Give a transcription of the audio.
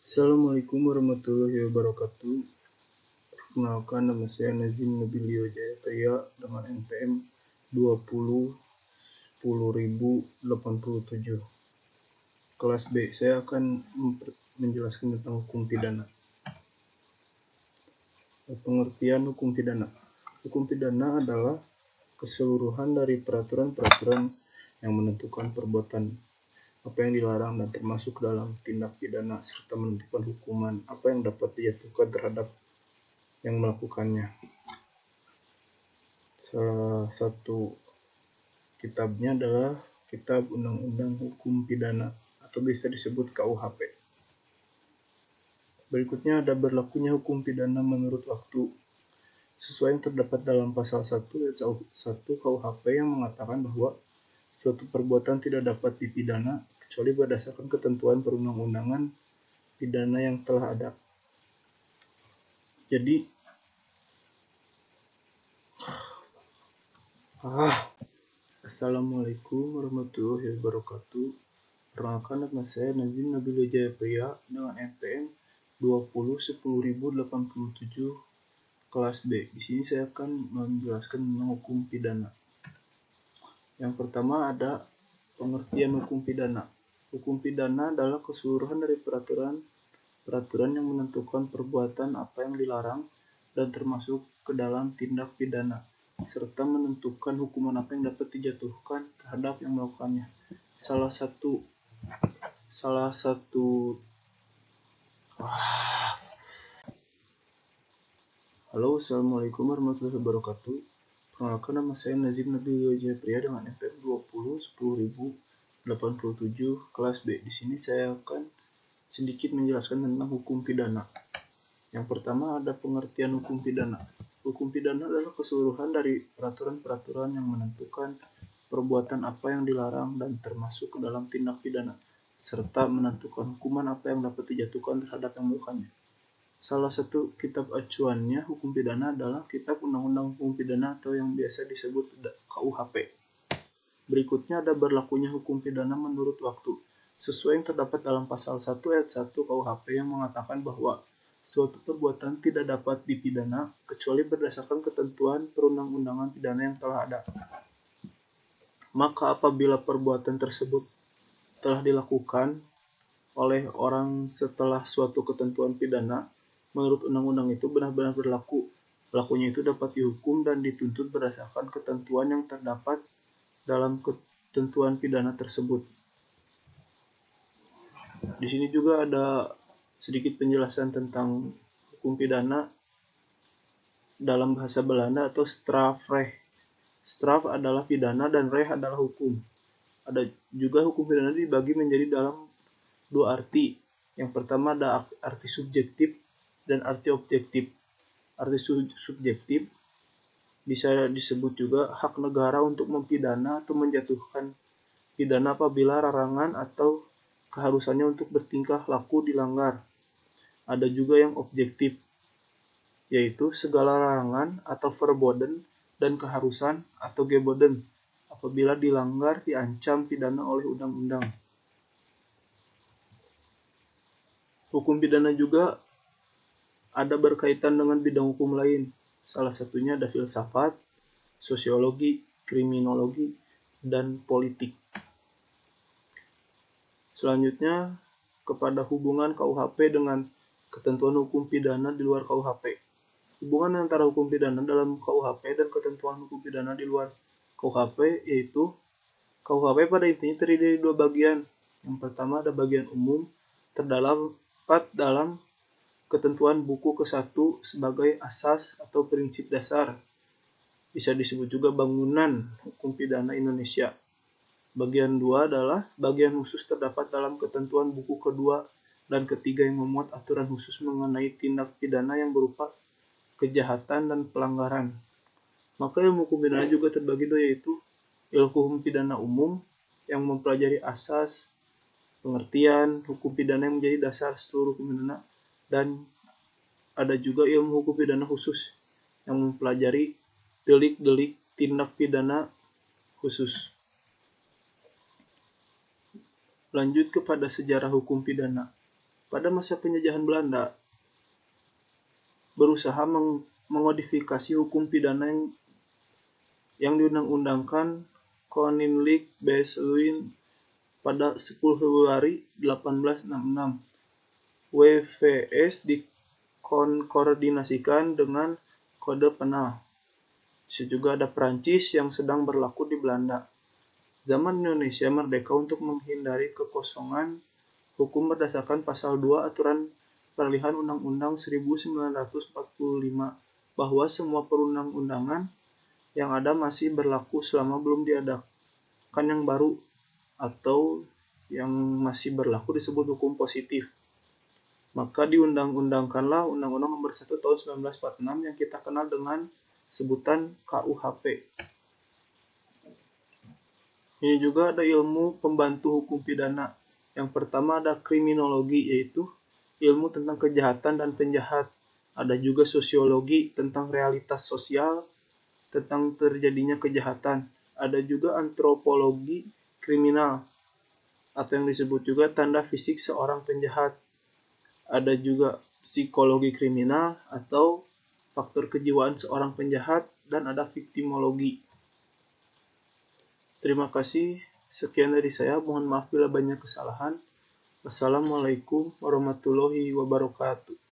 Assalamualaikum warahmatullahi wabarakatuh. Perkenalkan, nama saya Nazim Nabilio Jayapria dengan NPM 20 10087 kelas B. Saya akan menjelaskan tentang hukum pidana. Pengertian hukum pidana. Hukum pidana adalah keseluruhan dari peraturan-peraturan yang menentukan perbuatan apa yang dilarang dan termasuk dalam tindak pidana serta menentukan hukuman apa yang dapat dijatuhkan terhadap yang melakukannya. Salah satu kitabnya adalah Kitab Undang-Undang Hukum Pidana atau bisa disebut KUHP. Berikutnya ada berlakunya hukum pidana menurut waktu sesuai yang terdapat dalam pasal 1 ayat 1 KUHP yang mengatakan bahwa suatu perbuatan tidak dapat dipidana kecuali berdasarkan ketentuan perundang-undangan pidana yang telah ada. Jadi Assalamualaikum warahmatullahi wabarakatuh. Perkenalkan, nama saya Nazim Nabilio Jayapria dengan NPM 20 10087 kelas B. Di sini saya akan menjelaskan tentang hukum pidana. Yang pertama ada pengertian hukum pidana. Hukum pidana adalah keseluruhan dari peraturan yang menentukan perbuatan apa yang dilarang dan termasuk ke dalam tindak pidana serta menentukan hukuman apa yang dapat dijatuhkan terhadap yang melakukannya. Halo, assalamualaikum warahmatullahi wabarakatuh. Perkenalkan, nama saya Nazim Nabilio Jayapria dengan NPM 20 10087 kelas B. Di sini saya akan sedikit menjelaskan tentang hukum pidana. Yang pertama ada pengertian hukum pidana. Hukum pidana adalah keseluruhan dari peraturan-peraturan yang menentukan perbuatan apa yang dilarang dan termasuk ke dalam tindak pidana serta menentukan hukuman apa yang dapat dijatuhkan terhadap yang melakukannya. Salah satu kitab acuannya hukum pidana adalah Kitab Undang-Undang Hukum Pidana atau yang biasa disebut KUHP. Berikutnya ada berlakunya hukum pidana menurut waktu sesuai yang terdapat dalam pasal 1 ayat 1 KUHP yang mengatakan bahwa suatu perbuatan tidak dapat dipidana kecuali berdasarkan ketentuan perundang-undangan pidana yang telah ada. Maka apabila perbuatan tersebut telah dilakukan oleh orang setelah suatu ketentuan pidana menurut undang-undang itu benar-benar berlaku, pelakunya itu dapat dihukum dan dituntut berdasarkan ketentuan yang terdapat dalam ketentuan pidana tersebut. Di sini juga ada sedikit penjelasan tentang hukum pidana dalam bahasa Belanda atau strafrecht. Straf adalah pidana dan recht adalah hukum. Ada juga hukum pidana dibagi menjadi dalam dua arti. Yang pertama ada arti subjektif dan arti objektif. Arti subjektif bisa disebut juga hak negara untuk mempidana atau menjatuhkan pidana apabila larangan atau keharusannya untuk bertingkah laku dilanggar. Ada juga yang objektif, yaitu segala larangan atau verboden dan keharusan atau geboden apabila dilanggar diancam pidana oleh undang-undang. Hukum pidana juga ada berkaitan dengan bidang hukum lain. Salah satunya ada filsafat, sosiologi, kriminologi, dan politik. Selanjutnya kepada hubungan KUHP dengan ketentuan hukum pidana di luar KUHP. Hubungan antara hukum pidana dalam KUHP dan ketentuan hukum pidana di luar KUHP yaitu KUHP pada intinya terdiri dari dua bagian. Yang pertama ada bagian umum terdapat dalam ketentuan buku ke-1 sebagai asas atau prinsip dasar. Bisa disebut juga bangunan hukum pidana Indonesia. Bagian 2 adalah bagian khusus terdapat dalam ketentuan buku kedua dan ketiga yang memuat aturan khusus mengenai tindak pidana yang berupa kejahatan dan pelanggaran. Maka ilmu hukum pidana juga terbagi dua, yaitu ilmu hukum pidana umum yang mempelajari asas, pengertian hukum pidana yang menjadi dasar seluruh hukum pidana, dan ada juga ilmu hukum pidana khusus yang mempelajari delik-delik tindak pidana khusus. Lanjut kepada sejarah hukum pidana. Pada masa penjajahan Belanda, berusaha mengmodifikasi hukum pidana yang diundang-undangkan Koninklijk Besluit pada 10 Februari 1866. WVS dikoordinasikan dengan kode penal. Juga ada Perancis yang sedang berlaku di Belanda. Zaman Indonesia merdeka untuk menghindari kekosongan hukum berdasarkan Pasal 2 Aturan Peralihan Undang-Undang 1945 bahwa semua perundang-undangan yang ada masih berlaku selama belum diadakan yang baru atau yang masih berlaku disebut hukum positif. Maka diundang-undangkanlah Undang-Undang Nomor 1 Tahun 1946 yang kita kenal dengan sebutan KUHP. Ini juga ada ilmu pembantu hukum pidana. Yang pertama ada kriminologi, yaitu ilmu tentang kejahatan dan penjahat. Ada juga sosiologi tentang realitas sosial, tentang terjadinya kejahatan. Ada juga antropologi kriminal, atau yang disebut juga tanda fisik seorang penjahat. Ada juga psikologi kriminal atau faktor kejiwaan seorang penjahat, dan ada viktimologi. Terima kasih, sekian dari saya. Mohon maaf bila banyak kesalahan. Wassalamualaikum warahmatullahi wabarakatuh.